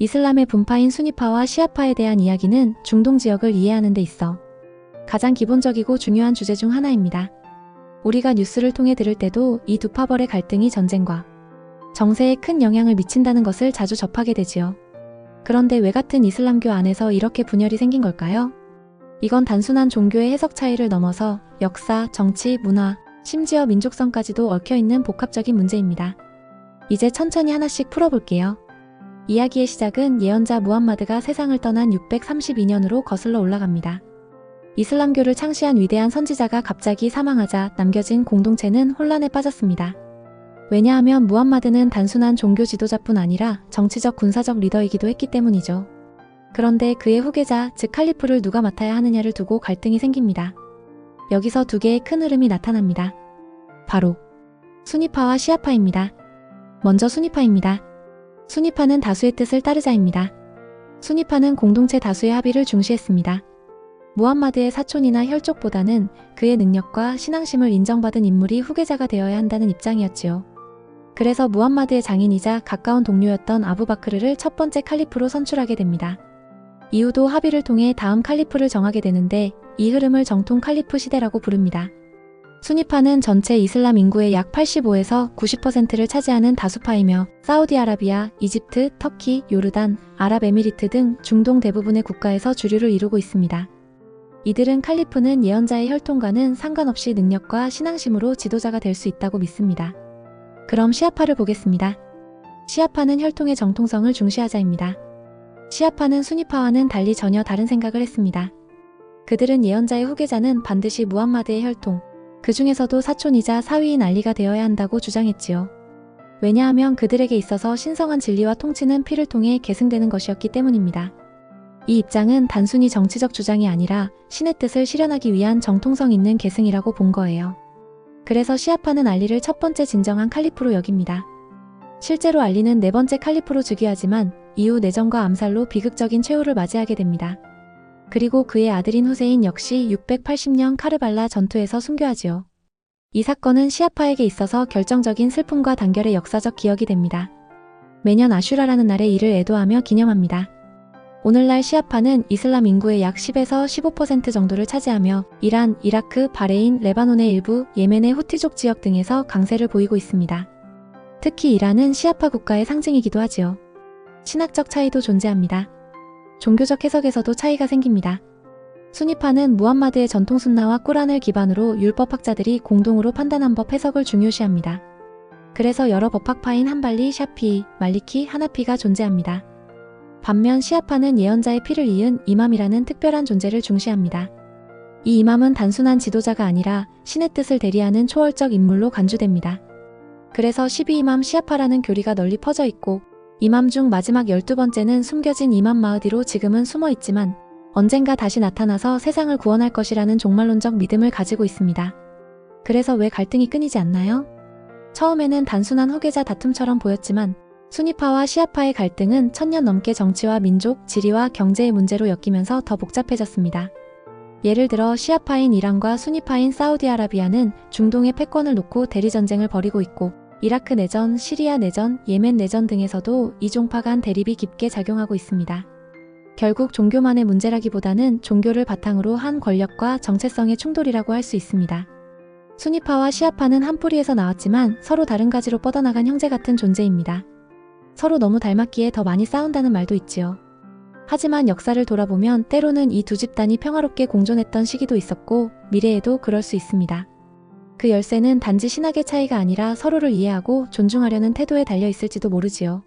이슬람의 분파인 수니파와 시아파에 대한 이야기는 중동 지역을 이해하는 데 있어 가장 기본적이고 중요한 주제 중 하나입니다. 우리가 뉴스를 통해 들을 때도 이 두 파벌의 갈등이 전쟁과 정세에 큰 영향을 미친다는 것을 자주 접하게 되지요. 그런데 왜 같은 이슬람교 안에서 이렇게 분열이 생긴 걸까요? 이건 단순한 종교의 해석 차이를 넘어서 역사, 정치, 문화, 심지어 민족성까지도 얽혀있는 복합적인 문제입니다. 이제 천천히 하나씩 풀어볼게요. 이야기의 시작은 예언자 무함마드가 세상을 떠난 632년으로 거슬러 올라갑니다. 이슬람교를 창시한 위대한 선지자가 갑자기 사망하자 남겨진 공동체는 혼란에 빠졌습니다. 왜냐하면 무함마드는 단순한 종교 지도자뿐 아니라 정치적 군사적 리더이기도 했기 때문이죠. 그런데 그의 후계자, 즉 칼리프를 누가 맡아야 하느냐를 두고 갈등이 생깁니다. 여기서 두 개의 큰 흐름이 나타납니다. 바로 수니파와 시아파입니다. 먼저 수니파입니다. 수니파는 다수의 뜻을 따르자입니다. 수니파는 공동체 다수의 합의를 중시했습니다. 무함마드의 사촌이나 혈족보다는 그의 능력과 신앙심을 인정받은 인물이 후계자가 되어야 한다는 입장이었지요. 그래서 무함마드의 장인이자 가까운 동료였던 아부바크르를 첫 번째 칼리프로 선출하게 됩니다. 이후도 합의를 통해 다음 칼리프를 정하게 되는데 이 흐름을 정통 칼리프 시대라고 부릅니다. 수니파는 전체 이슬람 인구의 약 85에서 90%를 차지하는 다수파이며 사우디아라비아, 이집트, 터키, 요르단, 아랍에미리트 등 중동 대부분의 국가에서 주류를 이루고 있습니다. 이들은 칼리프는 예언자의 혈통과는 상관없이 능력과 신앙심으로 지도자가 될 수 있다고 믿습니다. 그럼 시아파를 보겠습니다. 시아파는 혈통의 정통성을 중시하자입니다. 시아파는 수니파와는 달리 전혀 다른 생각을 했습니다. 그들은 예언자의 후계자는 반드시 무함마드의 혈통, 그 중에서도 사촌이자 사위인 알리가 되어야 한다고 주장했지요. 왜냐하면 그들에게 있어서 신성한 진리와 통치는 피를 통해 계승되는 것이었기 때문입니다. 이 입장은 단순히 정치적 주장이 아니라 신의 뜻을 실현하기 위한 정통성 있는 계승이라고 본 거예요. 그래서 시아파는 알리를 첫 번째 진정한 칼리프로 여깁니다. 실제로 알리는 네 번째 칼리프로 즉위하지만 이후 내전과 암살로 비극적인 최후를 맞이하게 됩니다. 그리고 그의 아들인 후세인 역시 680년 카르발라 전투에서 순교하지요. 이 사건은 시아파에게 있어서 결정적인 슬픔과 단결의 역사적 기억이 됩니다. 매년 아슈라라는 날에 이를 애도하며 기념합니다. 오늘날 시아파는 이슬람 인구의 약 10에서 15% 정도를 차지하며 이란, 이라크, 바레인, 레바논의 일부, 예멘의 후티족 지역 등에서 강세를 보이고 있습니다. 특히 이란은 시아파 국가의 상징이기도 하지요. 신학적 차이도 존재합니다. 종교적 해석에서도 차이가 생깁니다. 수니파는 무함마드의 전통 순나와 꾸란을 기반으로 율법학자들이 공동으로 판단한 법 해석을 중요시합니다. 그래서 여러 법학파인 한발리, 샤피이, 말리키, 하나피가 존재합니다. 반면 시아파는 예언자의 피를 이은 이맘이라는 특별한 존재를 중시합니다. 이 이맘은 단순한 지도자가 아니라 신의 뜻을 대리하는 초월적 인물로 간주됩니다. 그래서 12이맘 시아파라는 교리가 널리 퍼져 있고 이맘 중 마지막 12번째는 숨겨진 이맘 마흐디로 지금은 숨어 있지만 언젠가 다시 나타나서 세상을 구원할 것이라는 종말론적 믿음을 가지고 있습니다. 그래서 왜 갈등이 끊이지 않나요? 처음에는 단순한 후계자 다툼처럼 보였지만 수니파와 시아파의 갈등은 1000년 넘게 정치와 민족, 지리와 경제의 문제로 엮이면서 더 복잡해졌습니다. 예를 들어 시아파인 이란과 수니파인 사우디아라비아는 중동의 패권을 놓고 대리전쟁을 벌이고 있고 이라크 내전, 시리아 내전, 예멘 내전 등에서도 이종파 간 대립이 깊게 작용하고 있습니다. 결국 종교만의 문제라기보다는 종교를 바탕으로 한 권력과 정체성의 충돌이라고 할 수 있습니다. 수니파와 시아파는 한 뿌리에서 나왔지만 서로 다른 가지로 뻗어나간 형제 같은 존재입니다. 서로 너무 닮았기에 더 많이 싸운다는 말도 있지요. 하지만 역사를 돌아보면 때로는 이 두 집단이 평화롭게 공존했던 시기도 있었고 미래에도 그럴 수 있습니다. 그 열쇠는 단지 신학의 차이가 아니라 서로를 이해하고 존중하려는 태도에 달려 있을지도 모르지요.